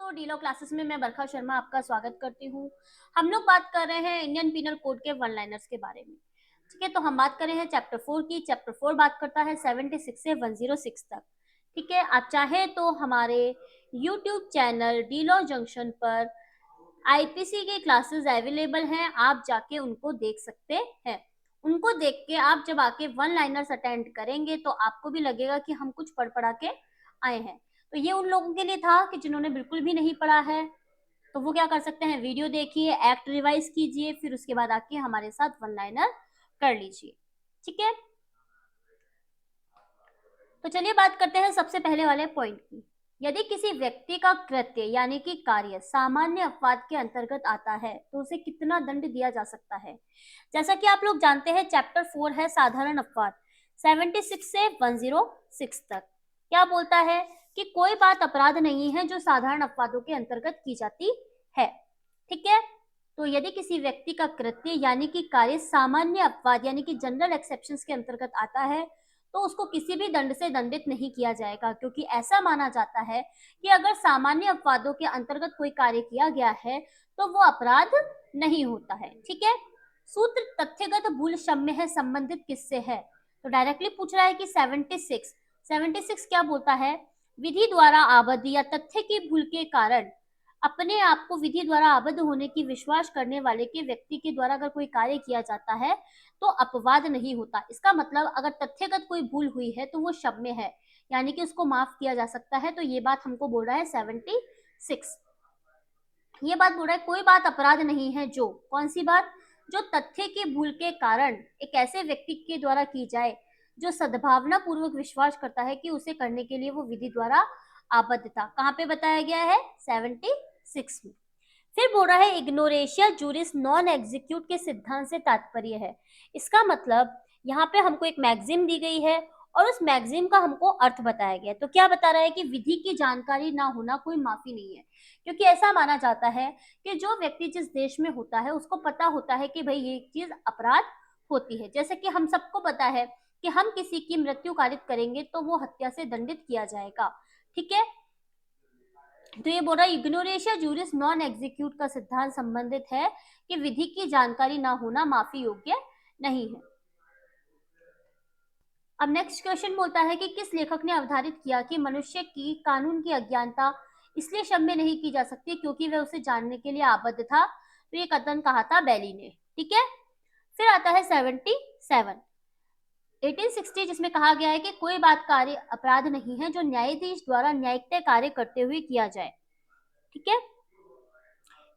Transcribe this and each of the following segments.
दोस्तों, डीलो क्लासेस में मैं बरखा शर्मा आपका स्वागत करती हूँ। हम लोग बात कर रहे हैं इंडियन पीनल कोड के वन लाइनर्स के बारे में। ठीक है, तो हम बात कर रहे हैं चैप्टर 4 की। चैप्टर 4 बात करता है 76 से 106 तक। ठीक है, आप चाहे तो हमारे यूट्यूब चैनल डीलो जंक्शन पर आईपीसी के क्लासेस अवेलेबल हैं, आप जाके उनको देख सकते हैं। उनको देख के आप जब आके वन लाइनर्स अटेंड करेंगे तो आपको भी लगेगा कि हम कुछ पढ़ पढ़ा के आए हैं। तो ये उन लोगों के लिए था कि जिन्होंने बिल्कुल भी नहीं पढ़ा है, तो वो क्या कर सकते हैं, वीडियो देखिए, एक्ट रिवाइज कीजिए, फिर उसके बाद आके हमारे साथ वन लाइनर कर लीजिए। ठीक है, तो चलिए बात करते हैं सबसे पहले वाले पॉइंट की। यदि किसी व्यक्ति का कृत्य यानी कि कार्य सामान्य अपवाद के अंतर्गत आता है तो उसे कितना दंड दिया जा सकता है। जैसा कि आप लोग जानते हैं, चैप्टर 4 है साधारण अपवाद, 76 से 106 तक। क्या बोलता है कि कोई बात अपराध नहीं है जो साधारण अपवादों के अंतर्गत की जाती है। ठीक है, तो यदि किसी व्यक्ति का कृत्य यानी कि कार्य सामान्य अपवाद यानी कि जनरल एक्सेप्शंस के अंतर्गत आता है तो उसको किसी भी दंड से दंडित नहीं किया जाएगा, क्योंकि ऐसा माना जाता है कि अगर सामान्य अपवादों के अंतर्गत कोई कार्य किया गया है तो वो अपराध नहीं होता है। ठीक है, सूत्र तथ्यगत भूल क्षम्य है, संबंधित किससे है। तो डायरेक्टली पूछ रहा है कि 76 क्या बोलता है, विधि द्वारा आबद्ध या तथ्य की भूल के कारण अपने आप को विधि द्वारा आबद्ध होने की विश्वास करने वाले के व्यक्ति के द्वारा अगर कोई कार्य किया जाता है तो अपवाद नहीं होता। इसका मतलब अगर तथ्यगत कोई भूल हुई है तो वो क्षम्य है, यानी कि उसको माफ किया जा सकता है। तो ये बात हमको बोल रहा है 76। ये बात बोल रहा है कोई बात अपराध नहीं है जो, कौन सी बात, जो तथ्य की भूल के कारण एक ऐसे व्यक्ति के द्वारा की जाए जो सद्भावना पूर्वक विश्वास करता है कि उसे करने के लिए वो विधि द्वारा आबद्ध था। कहाँ पे बताया गया है, 76 में। फिर बोल रहा है इग्नोरेशिया जूरिस नॉन एग्जीक्यूट के सिद्धांत से तात्पर्य है। इसका मतलब यहाँ पे हमको एक मैगजीम दी गई है और उस मैगजीम का हमको अर्थ बताया गया है। तो क्या बता रहा है कि विधि की जानकारी ना होना कोई माफी नहीं है, क्योंकि ऐसा माना जाता है कि जो व्यक्ति जिस देश में होता है उसको पता होता है कि भाई ये चीज अपराध होती है। जैसे कि हम सबको पता है कि हम किसी की मृत्यु कारित करेंगे तो वो हत्या से दंडित किया जाएगा। ठीक है, तो ये बोल रहा है इग्नोरेशिया जूरिस नॉन एग्जीक्यूट का सिद्धांत संबंधित है कि विधि की जानकारी ना होना माफी योग्य नहीं है। अब नेक्स्ट क्वेश्चन बोलता है कि किस लेखक ने अवधारित किया कि मनुष्य की कानून की अज्ञानता इसलिए क्षम्य नहीं की जा सकती क्योंकि वह उसे जानने के लिए आबद्ध था। तो ये कथन कहा था बैली ने। ठीक है, फिर आता है 77 1860, जिसमें कहा गया है कि कोई बात कार्य अपराध नहीं है जो न्यायाधीश द्वारा न्यायिक कार्य करते हुए किया जाए। ठीक है,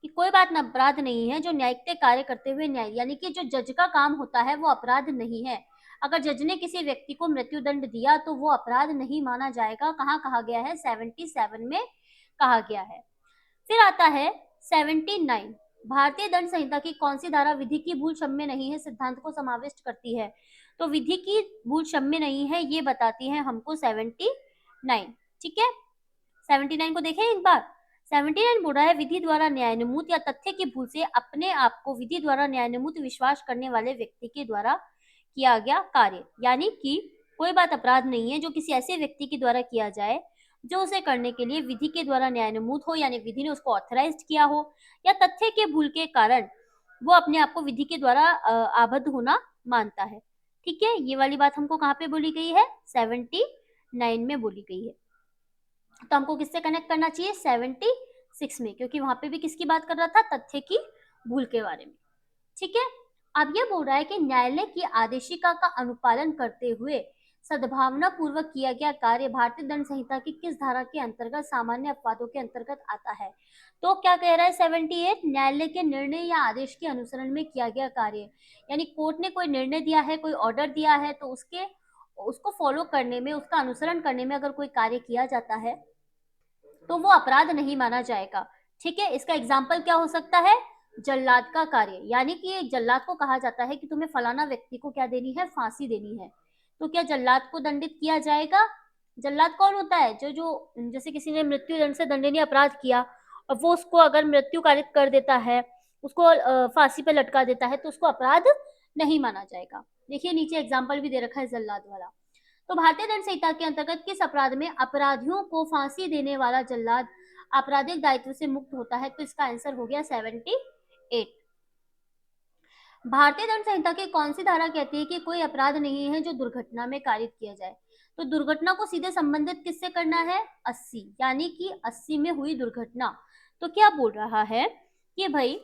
कि कोई बात अपराध नहीं है जो न्यायिक कार्य करते हुए न्याय, यानी कि जो जज का काम होता है वो अपराध नहीं है। अगर जज ने किसी व्यक्ति को मृत्यु दंड दिया तो वो अपराध नहीं माना जाएगा। कहाँ कहा गया है, 77 में कहा गया है। फिर आता है 79, भारतीय दंड संहिता की कौन सी धारा विधि की भूल क्षम्य नहीं है सिद्धांत को समाविष्ट करती है। तो विधि की भूल क्षम्य नहीं है ये बताती है हमको 79। ठीक है, 79 को देखें एक बार। 79 बोल रहा है विधि द्वारा न्यायानुमूत या तथ्य की भूल से अपने आप को विधि द्वारा न्यायानुमूत विश्वास करने वाले व्यक्ति के द्वारा किया गया कार्य, यानी कि कोई बात अपराध नहीं है जो किसी ऐसे व्यक्ति के द्वारा किया जाए जो उसे करने के लिए विधि के द्वारा न्यायानुमूत हो, यानी विधि ने उसको ऑथराइज्ड किया हो, या तथ्य के भूल के कारण वो अपने आप को विधि के द्वारा आबद्ध होना मानता है। ठीक है, ये वाली बात हमको कहाँ पे बोली गई है, 79 में बोली गई है। तो हमको किससे कनेक्ट करना चाहिए, 76 में, क्योंकि वहां पे भी किसकी बात कर रहा था, तथ्य की भूल के बारे में। ठीक है, अब ये बोल रहा है कि न्यायालय की आदेशिका का अनुपालन करते हुए सद्भावना पूर्वक किया गया कार्य भारतीय दंड संहिता की किस धारा के अंतर्गत सामान्य अपवादों के अंतर्गत आता है। तो क्या कह रहा है 78, न्यायालय के निर्णय या आदेश के अनुसरण में किया गया कार्य, यानी कोर्ट ने कोई निर्णय दिया है, कोई ऑर्डर दिया है, तो उसको फॉलो करने में, उसका अनुसरण करने में अगर कोई कार्य किया जाता है तो वो अपराध नहीं माना जाएगा। ठीक है, इसका एग्जाम्पल क्या हो सकता है, जल्लाद का कार्य, यानी कि एक जल्लाद को कहा जाता है कि तुम्हें फलाना व्यक्ति को क्या देनी है, फांसी देनी है। तो क्या जल्लाद को दंडित किया जाएगा। जल्लाद कौन होता है, जो जैसे किसी ने मृत्यु दंड से दंडनीय अपराध किया और वो उसको अगर मृत्यु कारित कर देता है, उसको फांसी पे लटका देता है, तो उसको अपराध नहीं माना जाएगा। देखिए नीचे एग्जाम्पल भी दे रखा है जल्लाद वाला। तो भारतीय दंड संहिता के अंतर्गत किस अपराध में अपराधियों को फांसी देने वाला जल्लाद आपराधिक दायित्व से मुक्त होता है। तो इसका आंसर हो गया 78। भारतीय दंड संहिता की कौन सी धारा कहती है कि कोई अपराध नहीं है जो दुर्घटना में कारित किया जाए? तो दुर्घटना को सीधे संबंधित किससे करना है? 80, यानी कि 80 में हुई दुर्घटना। तो क्या बोल रहा है कि भाई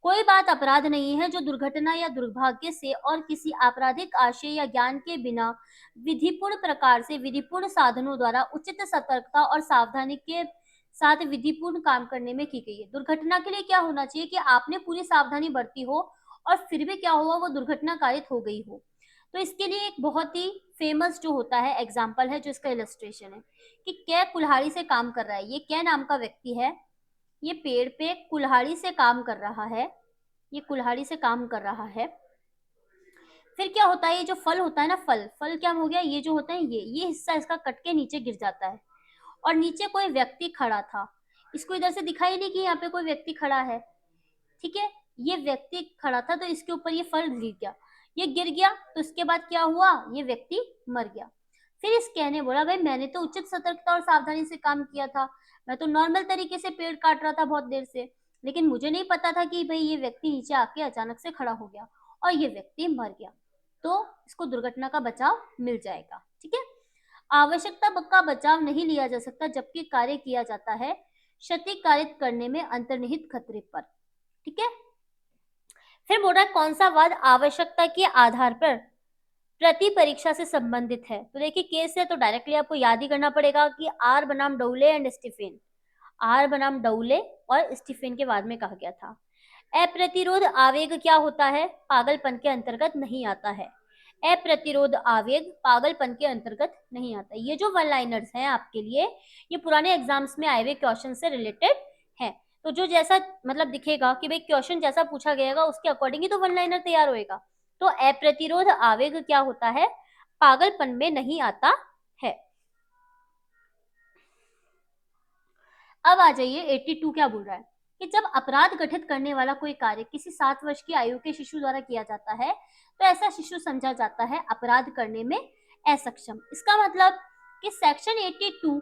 कोई बात अपराध नहीं है जो दुर्घटना या दुर्भाग्य से और किसी आपराधिक आशय या ज्ञान के बिना विधिपूर्ण प्रकार से विधिपूर्ण साधनों द्वारा उचित सतर्कता और सावधानी के साथ विधिपूर्ण काम करने में की गई है। दुर्घटना के लिए क्या होना चाहिए कि आपने पूरी सावधानी बरती हो और फिर भी क्या हुआ, वो दुर्घटना कारित हो गई हो। तो इसके लिए एक बहुत ही फेमस जो होता है एग्जाम्पल है, जो इसका इलस्ट्रेशन है कि कै कुल्हाड़ी से काम कर रहा है। ये कै नाम का व्यक्ति है, ये पेड़ पे कुल्हाड़ी से काम कर रहा है, ये कुल्हाड़ी से काम कर रहा है। फिर क्या होता है, ये जो फल होता है ना, फल फल क्या हो गया, ये जो होता है ये हिस्सा इसका कट के नीचे गिर जाता है और नीचे कोई व्यक्ति खड़ा था। इसको इधर से दिखाई नहीं कि यहाँ पे कोई व्यक्ति खड़ा है, ठीक है। ये व्यक्ति खड़ा था तो इसके ऊपर ये फल गिर गया, ये गिर गया तो इसके बाद क्या हुआ, ये व्यक्ति मर गया। फिर इस कहने बोला, भाई मैंने तो उचित सतर्कता और सावधानी से काम किया था, मैं तो नॉर्मल तरीके से पेड़ काट रहा था बहुत देर से, लेकिन मुझे नहीं पता था कि भाई ये व्यक्ति नीचे आके अचानक से खड़ा हो गया और ये व्यक्ति मर गया, तो इसको दुर्घटना का बचाव मिल जाएगा, ठीक है। आवश्यकता का बचाव नहीं लिया जा सकता जबकि कार्य किया जाता है क्षति कारित करने में अंतर्निहित खतरे पर, ठीक है। फिर बोल रहा है कौन सा वाद आवश्यकता के आधार पर प्रति परीक्षा से संबंधित है? तो देखिए केस है तो डायरेक्टली आपको याद ही करना पड़ेगा कि आर बनाम डोले एंड स्टीफेन, आर बनाम डोले और स्टीफेन के बाद में कहा गया था। अप्रतिरोध आवेग क्या होता है? पागलपन के अंतर्गत नहीं आता है। अप्रतिरोध आवेग पागलपन के अंतर्गत नहीं आता। ये जो वन लाइनर्स हैं आपके लिए, ये पुराने एग्जाम्स में आए हुए क्वेश्चन से रिलेटेड है। तो जो जैसा मतलब दिखेगा कि भाई क्वेश्चन जैसा पूछा गया उसके अकॉर्डिंग ही तो वन लाइनर तैयार होएगा। तो अप्रतिरोध आवेग क्या होता है? पागलपन में नहीं आता है। अब आ जाइए 82 क्या बोल रहा है कि जब अपराध गठित करने वाला कोई कार्य किसी 7 वर्ष की आयु के शिशु द्वारा किया जाता है तो ऐसा शिशु समझा जाता है अपराध करने में असक्षम। इसका मतलब कि सेक्शन 82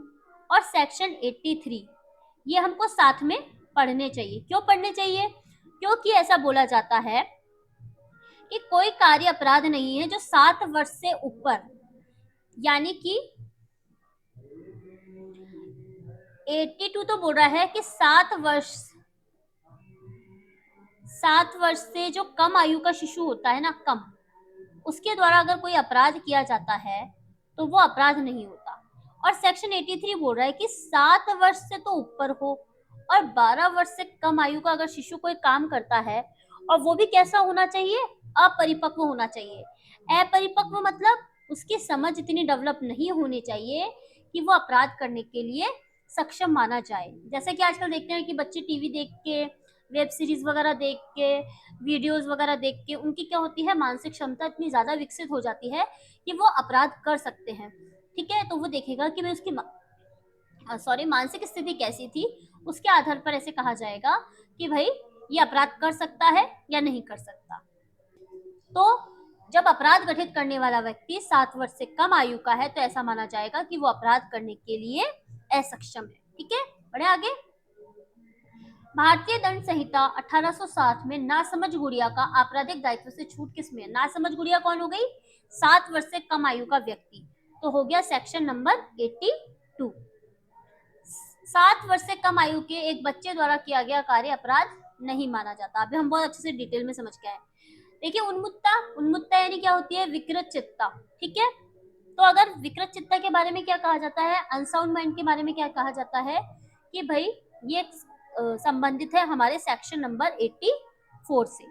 और सेक्शन 83 ये हमको साथ में पढ़ने चाहिए। क्यों पढ़ने चाहिए? क्योंकि ऐसा बोला जाता है कि कोई कार्य अपराध नहीं है जो 7 वर्ष से ऊपर, यानी कि 82 तो बोल रहा है कि 7 वर्ष से जो कम आयु का शिशु होता है ना, कम, उसके द्वारा अगर कोई अपराध किया जाता है तो वो अपराध नहीं होता। और सेक्शन 83 बोल रहा है कि 7 वर्ष से तो ऊपर हो और 12 वर्ष से कम आयु का अगर शिशु कोई काम करता है, और वो भी कैसा होना चाहिए? अपरिपक्व होना चाहिए। अपरिपक्व मतलब उसकी समझ इतनी डेवलप नहीं होनी चाहिए कि वो अपराध करने के लिए सक्षम माना जाए। जैसे कि आजकल देखते हैं कि बच्चे टीवी देख के, वेब सीरीज वगैरह देख के, वीडियोस वगैरह देख के उनकी क्या होती है, मानसिक क्षमता इतनी ज्यादा विकसित हो जाती है कि वो अपराध कर सकते हैं, ठीक है। तो वो देखेगा कि भाई उसकी मानसिक स्थिति कैसी थी, उसके आधार पर ऐसे कहा जाएगा कि भाई ये अपराध कर सकता है या नहीं कर सकता। तो जब अपराध गठित करने वाला व्यक्ति 7 वर्ष से कम आयु का है तो ऐसा माना जाएगा कि वो अपराध करने के लिए असक्षम है, ठीक है। बढ़े आगे। भारतीय दंड संहिता 1860 में नासमझ गुड़िया का आपराधिक दायित्व से छूट किसमें? नासमझ गुड़िया कौन हो गई? 7 वर्ष से कम आयु का व्यक्ति, तो हो गया सेक्शन नंबर 82। 7 वर्ष से कम आयु के एक बच्चे द्वारा किया गया कार्य अपराध नहीं माना जाता। अभी हम बहुत अच्छे से डिटेल में समझ के आए। देखिए उन्मुत्ता, उन्मुत्ता यानी क्या होती है? विकृत चित्ता, ठीक है। तो अगर विकृत चित्ता के बारे में क्या कहा जाता है, अनसाउंड माइंड के बारे में क्या कहा जाता है कि भाई ये संबंधित है हमारे सेक्शन नंबर 84 से।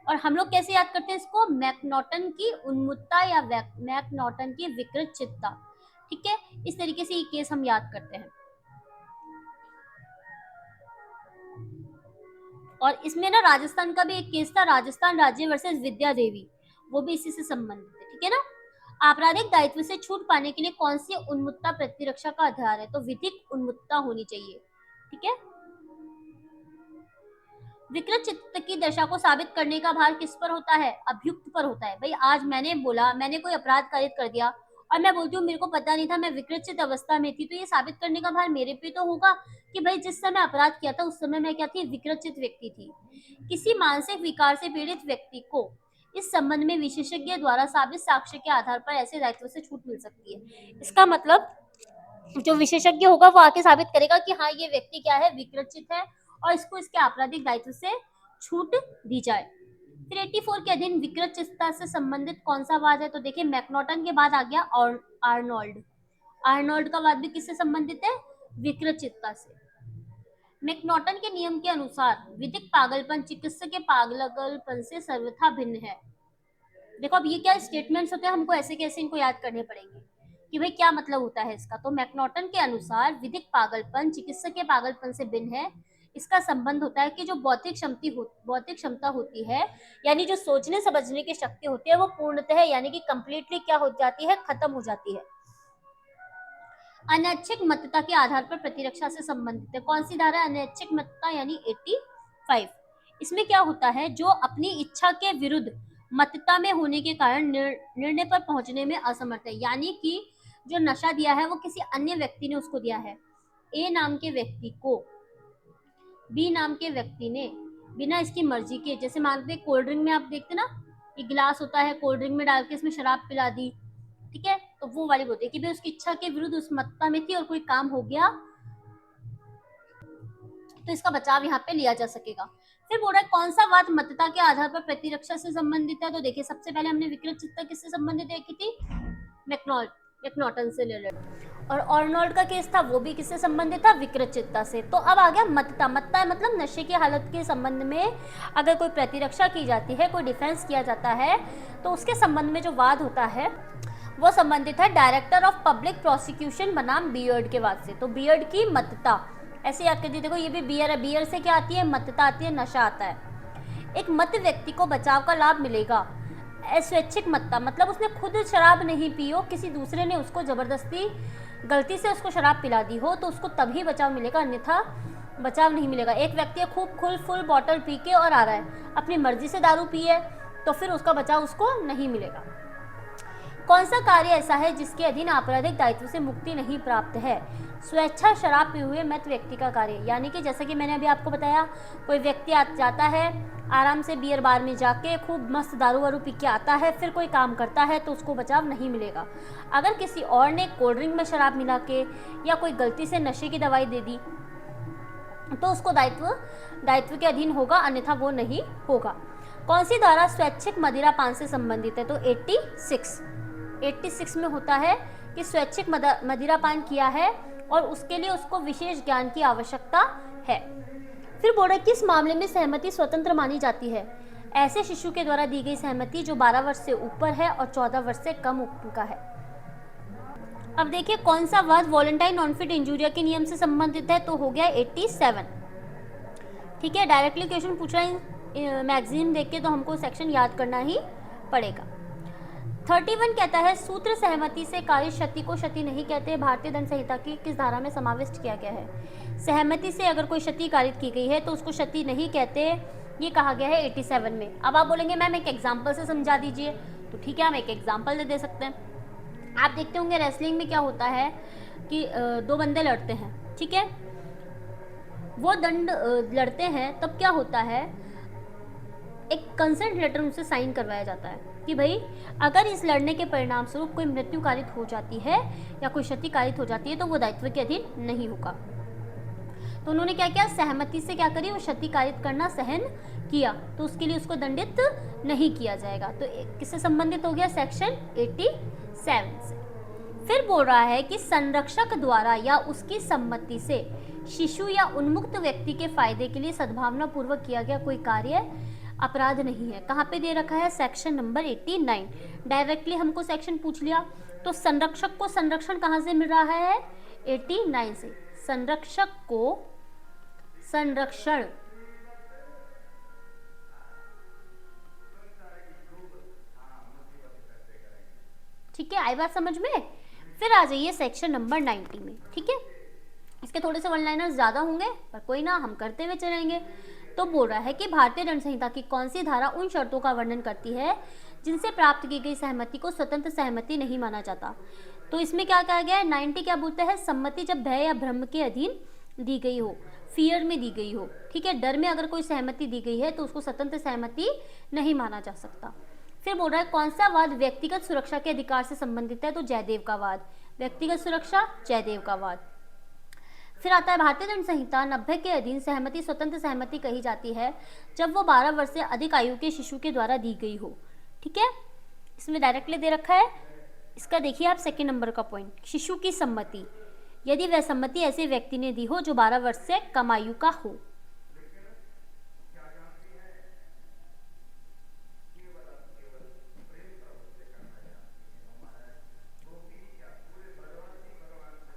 और हम लोग कैसे याद करते हैं इसको? मैकनॉटन की उन्मुत्ता या मैकनॉटन की विकृत चित्ता, ठीक है। इस तरीके से ये केस हम याद करते हैं। और इसमें ना राजस्थान का भी एक केस था, राजस्थान राज्य वर्सेस विद्या देवी, वो भी इसी से संबंधित है, ठीक है ना। आपराधिक दायित्व से छूट पाने के लिए कौन सी उन्मुत्ता प्रतिरक्षा का आधार है? तो विधिक उन्मुत्ता होनी चाहिए, ठीक है। विकृत चित्त की दशा को साबित करने का भार किस पर होता है? अभियुक्त पर होता है। भाई आज मैंने बोला, मैंने कोई अपराध कारित कर दिया और मैं बोलती हूँ मेरे को पता नहीं था, मैं विकृत अवस्था में थी, तो ये साबित करने का भार मेरे पे तो होगा कि भाई जिस समय अपराध किया था उस समय मैं क्या थी, विकृत व्यक्ति थी। किसी मानसिक विकार से पीड़ित व्यक्ति को इस संबंध में विशेषज्ञ द्वारा साबित साक्ष्य के आधार पर ऐसे दायित्व से छूट मिल सकती है। इसका मतलब जो विशेषज्ञ होगा वो आके साबित करेगा कि हाँ ये व्यक्ति क्या है, विकृत है, और इसको इसके आपराधिक दायित्व से छूट दी जाए। फिर 84 के अधीन विकृतता से संबंधित कौन सा वाद है, तो देखिए मैकनॉटन के बाद आ गया और आर्नोल्ड। आर्नोल्ड का वाद भी किससे संबंधित है, विकृतता से। मैकनॉटन के नियम के अनुसार विधिक पागलपन चिकित्सक के पागलपन से सर्वथा भिन्न है। देखो अब ये क्या स्टेटमेंट्स होते हैं, हमको ऐसे कैसे इनको याद करने पड़ेंगे कि भाई क्या मतलब होता है इसका। तो मैकनॉटन के अनुसार विधिक पागलपन चिकित्सक के पागलपन से भिन्न है। इसका संबंध होता है कि जो बौद्धिक क्षमता होती है, यानी जो सोचने समझने की शक्ति होती है, वो पूर्णतः यानी कि कंप्लीटली क्या हो जाती है, खत्म हो जाती है। अनैच्छिक मतता के आधार पर प्रतिरक्षा से संबंधित है। कौन सी धारा, अनैच्छिक मतता यानी 85। इसमें क्या होता है, जो अपनी इच्छा के विरुद्ध मतता में होने के कारण निर्णय पर पहुंचने में असमर्थ है, यानी कि जो नशा दिया है वो किसी अन्य व्यक्ति ने उसको दिया है। ए नाम के व्यक्ति को बी नाम के व्यक्ति ने बिना इसकी मर्जी के, जैसे मानते कोल्ड ड्रिंक में आप देखते ना, ये गिलास होता है, कोल्ड ड्रिंक में डाल के इसमें शराब पिला दी, ठीक है, तो वो वाली बोलते हैं कि भाई उसकी इच्छा के विरुद्ध उस मतता में थी और कोई काम हो गया तो इसका बचाव यहाँ पे लिया जा सकेगा। फिर बोल रहा है कौन सा वाद मतता के आधार पर प्रतिरक्षा से संबंधित है, तो देखिए सबसे पहले हमने विकृत चित्ता किससे संबंधित देखी थी, मैकनॉटन से रिलेटेड, और आर्नोल्ड का केस था वो भी किससे संबंधित था, विकृत चित्ता से। तो अब आ गया मतता। मतता मतलब नशे की हालत के संबंध में अगर कोई प्रतिरक्षा की जाती है, कोई डिफेंस किया जाता है, तो उसके संबंध में जो वाद होता है वो संबंधित है डायरेक्टर ऑफ पब्लिक प्रोसिक्यूशन बनाम बियर्ड के वाद से। तो बियर्ड की मतता ऐसे याद कर दी, देखो ये भी बियर है, बियर से क्या आती है, मतता आती है, नशा आता है। एक मत व्यक्ति को बचाव का लाभ मिलेगा। अस्वैच्छिक मतता मतलब उसने खुद शराब नहीं पी हो, किसी दूसरे ने उसको जबरदस्ती गलती से उसको शराब पिला दी हो, तो उसको तभी बचाव मिलेगा, अन्यथा बचाव नहीं मिलेगा। एक व्यक्ति खूब फुल बॉटल पी के और आ रहा है, अपनी मर्जी से दारू पी है, तो फिर उसका बचाव उसको नहीं मिलेगा। कौन सा कार्य ऐसा है जिसके अधीन आपराधिक दायित्व से मुक्ति नहीं प्राप्त है, स्वेच्छा शराब पी हुए मृत व्यक्ति का कार्य, यानी कि जैसे कि मैंने अभी आपको बताया, कोई व्यक्ति जाता है आराम से बियर बार में जाके खूब मस्त दारू वारू पी के आता है, फिर कोई काम करता है तो उसको बचाव नहीं मिलेगा। अगर किसी और ने कोल्ड ड्रिंक में शराब मिला के या कोई गलती से नशे की दवाई दे दी तो उसको दायित्व के अधीन होगा, अन्यथा वो नहीं होगा। कौन सी धारा स्वैच्छिक मदिरापान से संबंधित है, तो 86 में होता है कि स्वैच्छिक मदिरापान किया है और उसके लिए उसको विशेष ज्ञान की आवश्यकता है। फिर बोल रहे किस मामले में सहमति स्वतंत्र मानी जाती है, ऐसे शिशु के द्वारा दी गई सहमति जो 12 वर्ष से ऊपर है और 14 वर्ष से कम उम्र का है। अब देखिए कौन सा वाद वॉलेंटाइन नॉन फिट इंजूरिया के नियम से संबंधित है, तो हो गया 87। ठीक है, डायरेक्टली क्वेश्चन पूछ रहा है मैगजीन देख के, तो हमको सेक्शन याद करना ही पड़ेगा। 31 कहता है सूत्र सहमति से कार्य क्षति को क्षति नहीं कहते, भारतीय दंड संहिता की किस धारा में समाविष्ट किया गया है। सहमति से अगर कोई क्षति कारित की गई है तो उसको क्षति नहीं कहते, ये कहा गया है 87 में। अब आप बोलेंगे मैम एक एग्जाम्पल से समझा दीजिए, तो ठीक है हम एक एग्जाम्पल दे सकते हैं। आप देखते होंगे रेसलिंग में क्या होता है कि दो बंदे लड़ते हैं, ठीक है, वो दंड लड़ते हैं, तब क्या होता है एक कंसेंट लेटर उनसे साइन करवाया जाता है कि भाई अगर इस लड़ने के परिणाम स्वरूप कोई मृत्यु कारित हो जाती है या कोई क्षति कारित हो जाती है तो वो दायित्व के अधीन नहीं होगा। तो उन्होंने क्या किया, सहमति से क्या करी, वो क्षति कारित करना सहन किया, तो उसके लिए उसको दंडित नहीं किया जाएगा। तो किससे संबंधित हो गया, सेक्शन 87 से। फिर बोल रहा है कि संरक्षक द्वारा या उसकी सम्मति से शिशु या उन्मुक्त व्यक्ति के फायदे के लिए सद्भावना पूर्वक किया गया कोई कार्य अपराध नहीं है। कहाँ पे दे रखा है, सेक्शन नंबर 89। डायरेक्टली हमको सेक्शन पूछ लिया, तो संरक्षक को संरक्षण कहाँ से मिल रहा है, 89 से। संरक्षक को संरक्षण ठीक है, आई बात समझ में। फिर आ जाइए सेक्शन नंबर 90 में, ठीक है, इसके थोड़े से वन लाइनर ज्यादा होंगे पर कोई ना, हम करते हुए चलेंगे। तो बोल रहा है कि भारतीय दंड संहिता की कौन सी धारा उन शर्तों का वर्णन करती है जिनसे प्राप्त की गई सहमति को स्वतंत्र सहमति नहीं माना जाता। तो इसमें क्या कहा गया है, 90 क्या बोलता है, सम्मति जब भय या भ्रम के अधीन दी गई हो, फियर में दी गई हो, ठीक है, डर में अगर कोई सहमति दी गई है तो उसको स्वतंत्र सहमति नहीं माना जा सकता। फिर बोल रहा है कौन सा वाद व्यक्तिगत सुरक्षा के अधिकार से संबंधित है, तो जयदेव का वाद, व्यक्तिगत सुरक्षा जयदेव का वाद। फिर आता है भारतीय दंड संहिता 90 के अधीन सहमति स्वतंत्र सहमति कही जाती है जब वो 12 वर्ष से अधिक आयु के शिशु के द्वारा दी गई हो, ठीक है, इसमें डायरेक्टली दे रखा है। इसका देखिए आप सेकंड नंबर का पॉइंट, शिशु की सम्मति, यदि वह सम्मति ऐसे व्यक्ति ने दी हो जो 12 वर्ष से कम आयु का हो।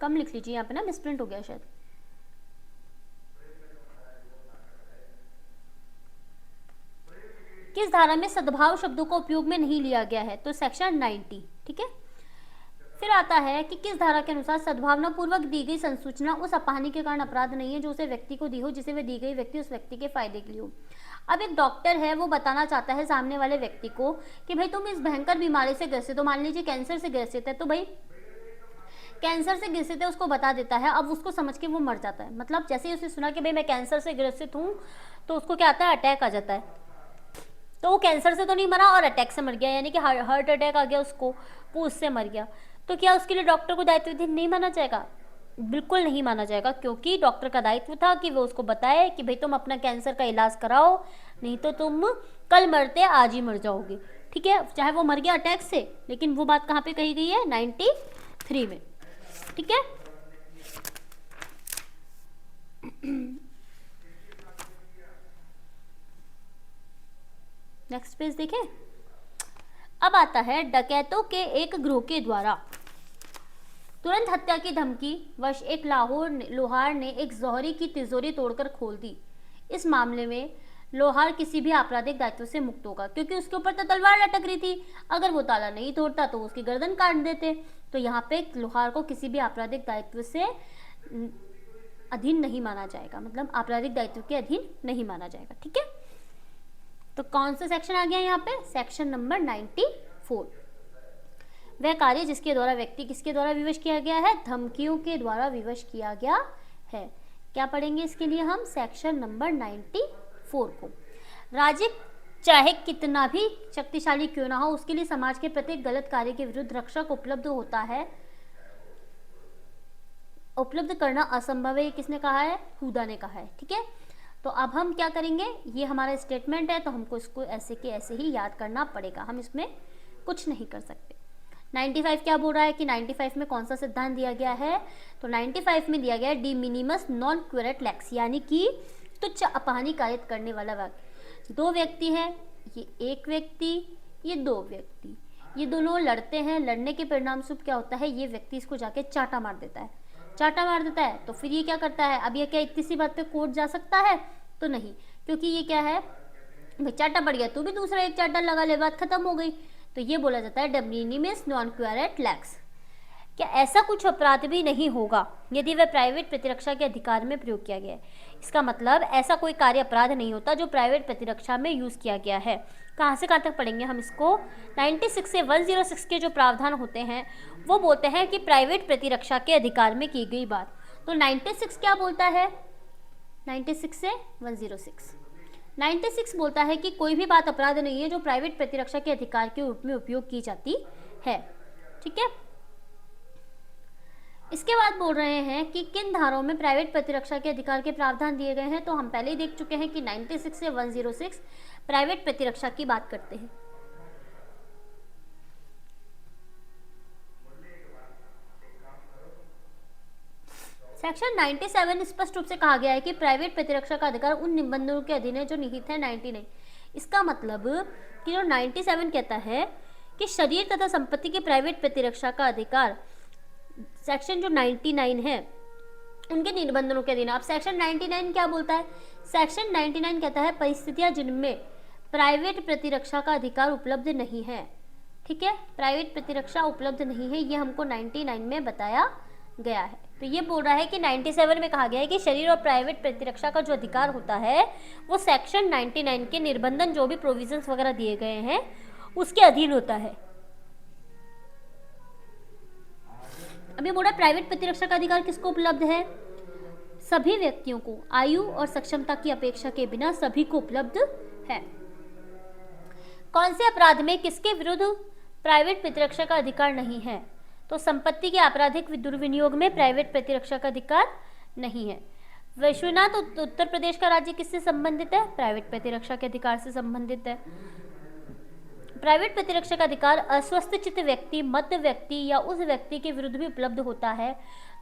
कम लिख लीजिए यहाँ पे ना, मिसप्रिंट हो गया शायद। किस धारा में सद्भाव शब्दों को उपयोग में नहीं लिया गया है, तो सेक्शन 90, ठीक है। फिर आता है कि किस धारा के अनुसार सद्भावना पूर्वक दी गई संसूचना उस अपहानि के कारण अपराध नहीं है जो उसे व्यक्ति को दी हो जिसे वह दी गई व्यक्ति उस व्यक्ति के फायदे के लिए हो। अब एक डॉक्टर है, वो बताना चाहता है सामने वाले व्यक्ति को कि भाई तुम इस भयंकर बीमारी से ग्रसित हो, मान लीजिए कैंसर से ग्रसित है, तो भाई कैंसर से ग्रसित है उसको बता देता है। अब उसको समझ के वो मर जाता है, मतलब जैसे ही उसने सुना कि भाई मैं कैंसर से ग्रसित हूँ तो उसको क्या आता है, अटैक आ जाता है। तो वो कैंसर से तो नहीं मरा और अटैक से मर गया, यानी कि हार्ट अटैक आ गया उसको, वो उससे मर गया। तो क्या उसके लिए डॉक्टर को दायित्व नहीं माना जाएगा? बिल्कुल नहीं माना जाएगा, क्योंकि डॉक्टर का दायित्व था कि वो उसको बताए कि भाई तुम अपना कैंसर का इलाज कराओ, नहीं तो तुम कल मरते आज ही मर जाओगे, ठीक है। चाहे वो मर गया अटैक से, लेकिन वो बात कहाँ पे कही गई है, 93 में, ठीक है। नेक्स्ट पेज देखें। अब आता है डकैतों के एक ग्रोह के द्वारा तुरंत हत्या की धमकी वश एक लोहार ने एक जौहरी की तिजोरी तोड़कर खोल दी। इस मामले में लोहार किसी भी आपराधिक दायित्व से मुक्त होगा, क्योंकि उसके ऊपर तो तलवार लटक रही थी। अगर वो ताला नहीं तोड़ता तो उसकी गर्दन काट देते। तो यहाँ पे लोहार को किसी भी आपराधिक दायित्व से अधीन नहीं माना जाएगा, मतलब आपराधिक दायित्व के अधीन नहीं माना जाएगा, ठीक है। तो कौन सा सेक्शन आ गया यहाँ पे, सेक्शन नंबर 94। वह कार्य जिसके द्वारा व्यक्ति किसके द्वारा विवश किया गया है, धमकियों के द्वारा विवश किया गया है। क्या पढ़ेंगे इसके लिए हम, सेक्शन नंबर 94 को। राज्य चाहे कितना भी शक्तिशाली क्यों ना हो, उसके लिए समाज के प्रत्येक गलत कार्य के विरुद्ध रक्षक उपलब्ध होता है, उपलब्ध करना असंभव है। ये किसने कहा है, हुदा ने कहा है, ठीक है। तो अब हम क्या करेंगे, ये हमारा स्टेटमेंट है तो हमको इसको ऐसे के ऐसे ही याद करना पड़ेगा, हम इसमें कुछ नहीं कर सकते। 95 क्या बोल रहा है कि 95 में कौन सा सिद्धांत दिया गया है, तो 95 में दिया गया है de minimis non curat lex, यानी कि तुच्छ अपहानि कारित करने वाला वाक्य। दो व्यक्ति हैं, ये एक व्यक्ति, ये दो व्यक्ति, ये दोनों लड़ते हैं। लड़ने के परिणाम स्वरूप क्या होता है, ये व्यक्ति इसको जाके चाटा मार देता है, चाटा मार देता है। तो फिर ये क्या करता है, अब ये क्या इतनी सी बात पे कोर्ट जा सकता है, तो नहीं, क्योंकि ये क्या है, भाई चाटा पड़ गया, तू भी दूसरा एक चाटा लगा ले, बात खत्म हो गई। तो ये बोला जाता है डमिनिमिस नॉन क्यूरेट लेक्स। क्या ऐसा कुछ अपराध भी नहीं होगा यदि वह प्राइवेट प्रतिरक्षा के अधिकार में प्रयोग किया गया है। इसका मतलब ऐसा कोई कार्य अपराध नहीं होता जो प्राइवेट प्रतिरक्षा में यूज किया गया है। कहाँ से कहाँ तक पढ़ेंगे हम इसको, 96 से 106 के जो प्रावधान होते हैं वो बोलते हैं कि प्राइवेट प्रतिरक्षा के अधिकार में की गई बात। तो 96 क्या बोलता है, 96 से 106, 96 बोलता है कि कोई भी बात अपराध नहीं है जो प्राइवेट प्रतिरक्षा के अधिकार के रूप में उपयोग की जाती है, ठीक है। इसके बाद बोल रहे हैं कि किन धाराओं में प्राइवेट प्रतिरक्षा के अधिकार के प्रावधान दिए गए हैं। तो हम पहले ही देख चुके हैं कि 96 से 106 प्राइवेट प्रतिरक्षा की बात करते हैं। सेक्शन 97 स्पष्ट रूप से कहा गया है कि प्राइवेट प्रतिरक्षा का अधिकार उन निबंधों के अधीन है जो निहित है 99। इसका मतलब कि जो 97 कहता है कि शरीर तथा संपत्ति की प्राइवेट प्रतिरक्षा का अधिकार सेक्शन जो 99 है उनके निबंधनों के अधीन। अब सेक्शन 99 क्या बोलता है, सेक्शन 99 कहता है परिस्थितियां जिनमें प्राइवेट प्रतिरक्षा का अधिकार उपलब्ध नहीं है, ठीक है, प्राइवेट प्रतिरक्षा उपलब्ध नहीं है, ये हमको 99 में बताया गया है। तो ये बोल रहा है कि 97 में कहा गया है कि शरीर और प्राइवेट प्रतिरक्षा का जो अधिकार होता है वो सेक्शन 99 के निर्बंधन जो भी प्रोविजंस वगैरह दिए गए हैं उसके अधीन होता है। अभी बोला प्राइवेट प्रतिरक्षा का अधिकार किसको उपलब्ध है? सभी व्यक्तियों को, आयु और सक्षमता की अपेक्षा के बिना सभी को उपलब्ध है। कौन से अपराध में किसके विरुद्ध प्राइवेट प्रतिरक्षा का अधिकार नहीं है? तो संपत्ति के आपराधिक दुर्विनियोग में प्राइवेट प्रतिरक्षा का अधिकार नहीं है। विश्वनाथ उत्तर प्रदेश का राज्य किससे संबंधित है? प्राइवेट प्रतिरक्षा के अधिकार से संबंधित है। प्राइवेट प्रतिरक्षा का अधिकार अस्वस्थ चित्त व्यक्ति, मध्य व्यक्ति या उस व्यक्ति के विरुद्ध भी उपलब्ध होता है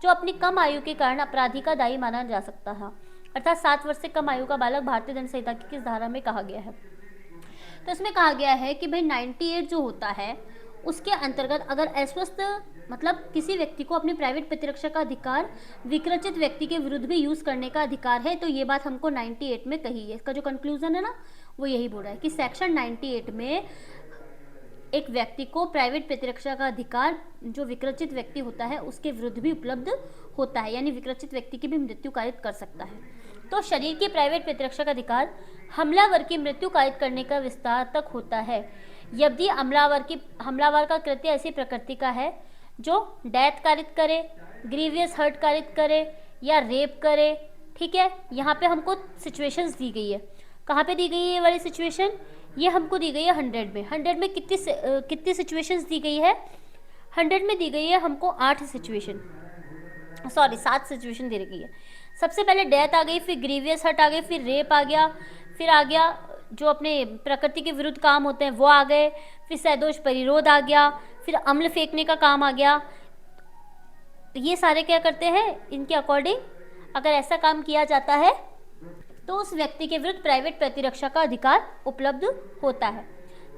जो अपनी कम आयु के कारण अपराधी का दायी माना जा सकता है। अर्थात 7 वर्ष से कम आयु का बालक भारतीय दंड संहिता की किस धारा में कहा गया है? तो इसमें कहा गया है कि भाई 98 जो होता है उसके अंतर्गत अगर अस्वस्थ मतलब किसी व्यक्ति को अपनी प्राइवेट प्रतिरक्षा का अधिकार विकृचित व्यक्ति के विरुद्ध भी यूज करने का अधिकार है, तो ये बात हमको 98 में कही है। इसका जो कंक्लूजन है ना वो यही बोल रहा है कि सेक्शन 98 में एक व्यक्ति को प्राइवेट प्रतिरक्षा का अधिकार जो विकृचित व्यक्ति होता है उसके विरुद्ध भी उपलब्ध होता है, यानी विकृचित व्यक्ति की भी मृत्यु कारित कर सकता है। तो शरीर की प्राइवेट प्रतिरक्षा का अधिकार हमलावर की मृत्यु कारित करने का विस्तार तक होता है यदि हमलावर का कृत्य ऐसी प्रकृति का है जो डेथ कारित करे, ग्रीवियस हर्ट कारित करे या रेप करे। ठीक है, यहाँ पे हमको सिचुएशंस दी गई है। कहाँ पे दी गई है ये वाली सिचुएशन? ये हमको दी गई है 100 में। 100 में कितनी सिचुएशंस दी गई है? 100 में दी गई है हमको 7 सिचुएशन दे रखी है। सबसे पहले डेथ आ गई, फिर ग्रीवियस हर्ट आ गई, फिर रेप आ गया, फिर आ गया जो अपने प्रकृति के विरुद्ध काम होते हैं वो आ गए, फिर सैदोष परिरोध आ गया, फिर अम्ल फेंकने का काम आ गया। तो ये सारे क्या करते हैं? इनके अकॉर्डिंग अगर ऐसा काम किया जाता है तो उस व्यक्ति के विरुद्ध प्राइवेट प्रतिरक्षा का अधिकार उपलब्ध होता है।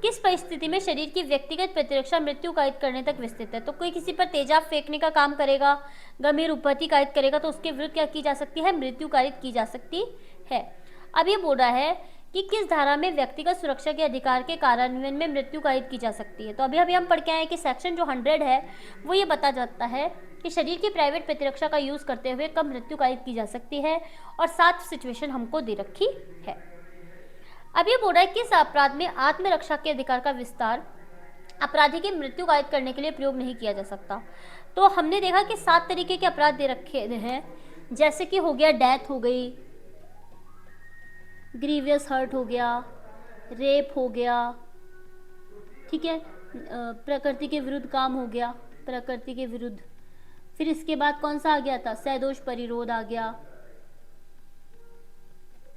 किस परिस्थिति में शरीर की व्यक्तिगत प्रतिरक्षा मृत्यु कारित करने तक विस्तृत है? तो कोई किसी पर तेजाब फेंकने का काम करेगा, गंभीर उपहति कारित करेगा तो उसके विरुद्ध क्या की जा सकती है? मृत्यु कारित की जा सकती है। अब ये बोल रहा है कि किस धारा में व्यक्तिगत सुरक्षा के अधिकार के कार्यान्वयन में मृत्यु कारित की जा सकती है। तो अभी हम पढ़ के आए कि सेक्शन जो 100 है वो ये बता जाता है कि शरीर की प्राइवेट प्रतिरक्षा का यूज करते हुए कब मृत्यु कारित की जा सकती है, और 7 सिचुएशन हमको दे रखी है। अब ये बोल रहा है किस अपराध में आत्मरक्षा के अधिकार का विस्तार अपराधी की मृत्यु कारित करने के लिए प्रयोग नहीं किया जा सकता। तो हमने देखा कि 7 तरीके के अपराध दे रखे हैं, जैसे कि हो गया डेथ हो गई, ग्रीवियस हर्ट हो गया, रेप हो गया, ठीक है, प्रकृति के विरुद्ध काम हो गया, प्रकृति के विरुद्ध। फिर इसके बाद कौन सा आ गया था? सैदोष परिरोध आ गया।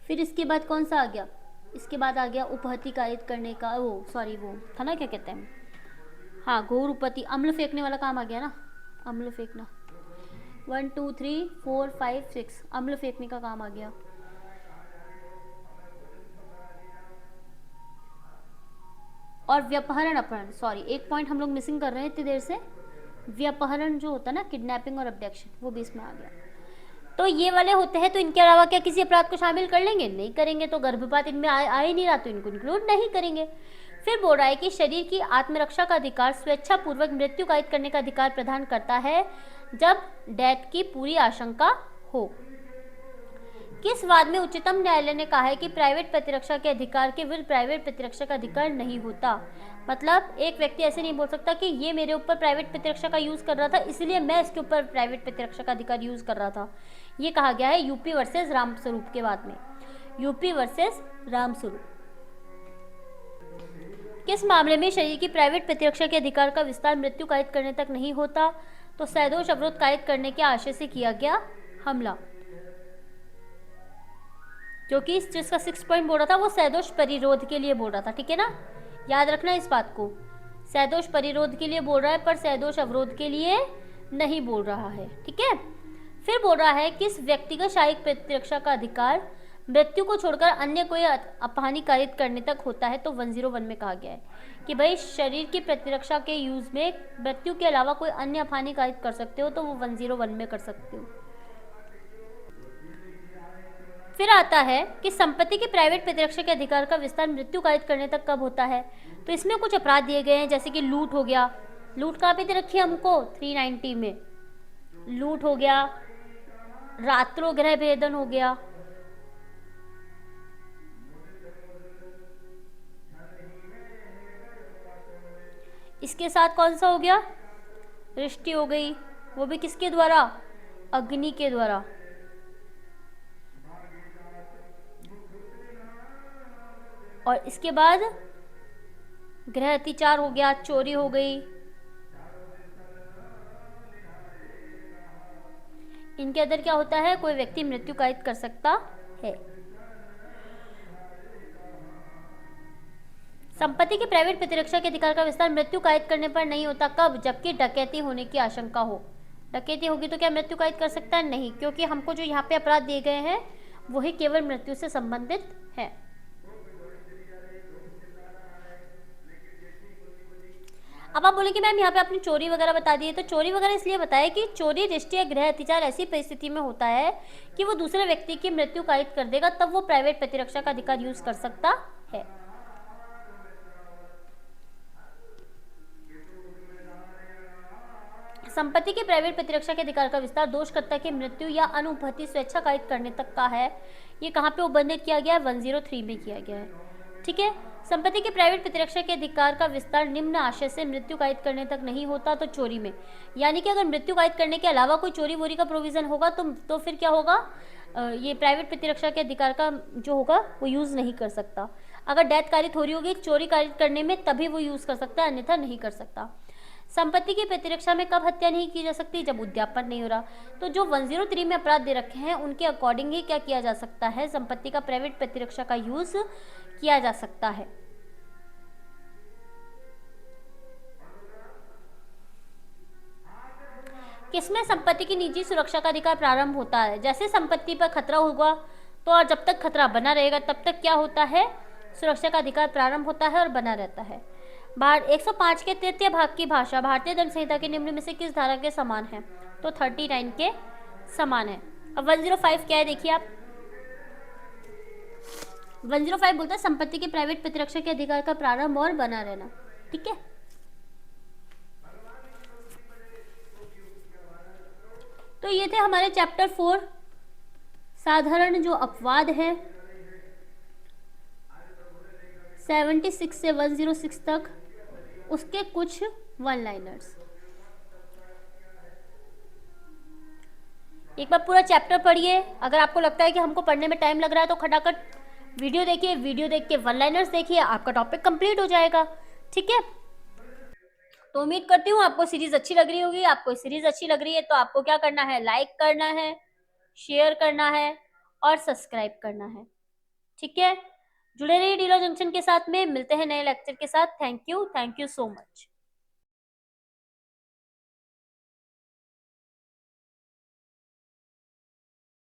फिर इसके बाद कौन सा आ गया? इसके बाद आ गया उपहति कारित करने का, वो था ना, क्या कहते हैं, हाँ, घोर उपहति, अम्ल फेंकने वाला काम आ गया ना, अम्ल फेंकना। 1 2 3 4 5 6 अम्ल फेंकने का काम आ गया। और व्यपहरण अपहरण, एक पॉइंट हम लोग मिसिंग कर रहे हैं इतनी देर से, व्यपहरण जो होता है ना, किडनैपिंग और अब्डक्शन, वो भी इसमें आ गया। तो ये वाले होते हैं। तो इनके अलावा क्या किसी अपराध को शामिल कर लेंगे? नहीं करेंगे। तो गर्भपात इनमें आ ही नहीं रहा तो इनको इंक्लूड नहीं करेंगे। फिर बोल रहा है कि शरीर की आत्मरक्षा का अधिकार स्वेच्छा पूर्वक मृत्यु कारित करने का अधिकार प्रदान करता है जब डेथ की पूरी आशंका हो। किस वाद में उच्चतम न्यायालय ने कहा है कि प्राइवेट प्रतिरक्षा के अधिकार के विरुद्ध प्राइवेट प्रतिरक्षा का अधिकार नहीं होता? मतलब एक व्यक्ति ऐसे नहीं बोल सकता कि ये मेरे ऊपर प्राइवेट प्रतिरक्षा का यूज कर रहा था इसलिए मैं इसके ऊपर प्राइवेट प्रतिरक्षा का अधिकार यूज कर रहा था। ये कहा गया है यूपी वर्सेस रामस्वरूप के बाद में। UP versus Ramswaroop. किस मामले में शरीर की प्राइवेट प्रतिरक्षा के अधिकार का विस्तार मृत्यु कारित करने तक नहीं होता? तो सैदोष अवरोध कारित करने के आशय से किया गया हमला, क्योंकि इस जिसका 6 पॉइंट बोल रहा था वो सैदोष परिरोध के लिए बोल रहा था। ठीक है ना, याद रखना इस बात को। सैदोष परिरोध के लिए बोल रहा है पर सैदोष अवरोध के लिए नहीं बोल रहा है। ठीक है। फिर बोल रहा है किस व्यक्तिगत शारीरिक प्रतिरक्षा का अधिकार मृत्यु को छोड़कर अन्य कोई अपहानि कारित करने तक होता है? तो 101 में कहा गया है कि भाई शरीर की प्रतिरक्षा के यूज में मृत्यु के अलावा कोई अन्य अपहानि कारित कर सकते हो, तो वो 101 में कर सकते हो। फिर आता है कि संपत्ति के प्राइवेट प्रतिरक्षा के अधिकार का विस्तार मृत्यु कारित करने तक कब होता है? तो इसमें कुछ अपराध दिए गए हैं, जैसे कि लूट हो गया। लूट कहाँ पे दे रखी है हमको? 390 में लूट हो गया, रात्रोग्रह भेदन हो गया, इसके साथ कौन सा हो गया, रिष्टि हो गई, वो भी किसके द्वारा, अग्नि के द्वारा। और इसके बाद गृह अतिचार हो गया, चोरी हो गई। इनके अंदर क्या होता है, कोई व्यक्ति मृत्यु कायित कर सकता है। संपत्ति की प्राइवेट प्रतिरक्षा के अधिकार का विस्तार मृत्यु कायित करने पर नहीं होता, कब, जबकि डकैती होने की आशंका हो। डकैती होगी तो क्या मृत्यु कायित कर सकता है, नहीं, क्योंकि हमको जो यहाँ पे अपराध दिए गए हैं वही केवल मृत्यु से संबंधित है। अब आप बोले कि मैम यहाँ पे आपने चोरी वगैरह बता दी है, तो चोरी वगैरह इसलिए बताया कि चोरी, रिष्टि या गृह अतिचार ऐसी परिस्थिति में होता है कि वो दूसरे व्यक्ति की मृत्यु कायित कर देगा, तब वो प्राइवेट प्रतिरक्षा का अधिकार यूज कर सकता है। संपत्ति के प्राइवेट प्रतिरक्षा के अधिकार का विस्तार दोषकर्ता की मृत्यु या अनुपस्थिति स्वेच्छा कायित करने तक का है। ये कहाँ पे उल्लेख किया गया है, 103 में किया गया है। ठीक है, संपत्ति के प्राइवेट प्रतिरक्षा के अधिकार का विस्तार निम्न आशय से मृत्यु कायित करने तक नहीं होता तो चोरी में, यानी कि अगर मृत्यु कायित करने के अलावा कोई चोरी वोरी का प्रोविजन होगा तो फिर क्या होगा, ये प्राइवेट प्रतिरक्षा के अधिकार का जो होगा वो यूज नहीं कर सकता। अगर डेथ कारित हो रही होगी चोरी कारित करने में तभी वो यूज कर सकता है, अन्यथा नहीं कर सकता। संपत्ति की प्रतिरक्षा में कब हत्या नहीं की जा सकती, जब उद्यापन नहीं हो रहा। तो जो 103 में अपराध दे रखे हैं उनके अकॉर्डिंग ही क्या किया जा सकता है, संपत्ति का प्राइवेट प्रतिरक्षा का यूज किया जा सकता है। किसमें संपत्ति की निजी सुरक्षा का अधिकार प्रारंभ होता है, जैसे संपत्ति पर खतरा होगा तो और जब तक खतरा बना रहेगा तब तक क्या होता है, सुरक्षा का अधिकार प्रारंभ होता है और बना रहता है। 105 के तृतीय भाग की भाषा भारतीय दंड संहिता के निम्न में से किस धारा के समान है, तो 39 के समान है। अब 105 क्या है देखिए आप, 105 बोलता है संपत्ति के प्राइवेट प्रतिरक्षा के अधिकार का प्रारंभ और बना रहना। ठीक है, तो ये थे हमारे चैप्टर 4 साधारण जो अपवाद है 76 से 106 तक, उसके कुछ वन लाइनर्स। एक बार पूरा चैप्टर पढ़िए, अगर आपको लगता है कि हमको पढ़ने में टाइम लग रहा है तो खटाखट वीडियो देखिए, वीडियो देख के वन लाइनर्स देखिए, आपका टॉपिक कंप्लीट हो जाएगा। ठीक है, तो उम्मीद करती हूँ आपको सीरीज अच्छी लग रही होगी। आपको सीरीज अच्छी लग रही है तो आपको क्या करना है, लाइक करना है, शेयर करना है और सब्सक्राइब करना है। ठीक है, जुड़े रहिए डीलो जंक्शन के साथ में, मिलते हैं नए लेक्चर के साथ। Thank you so much.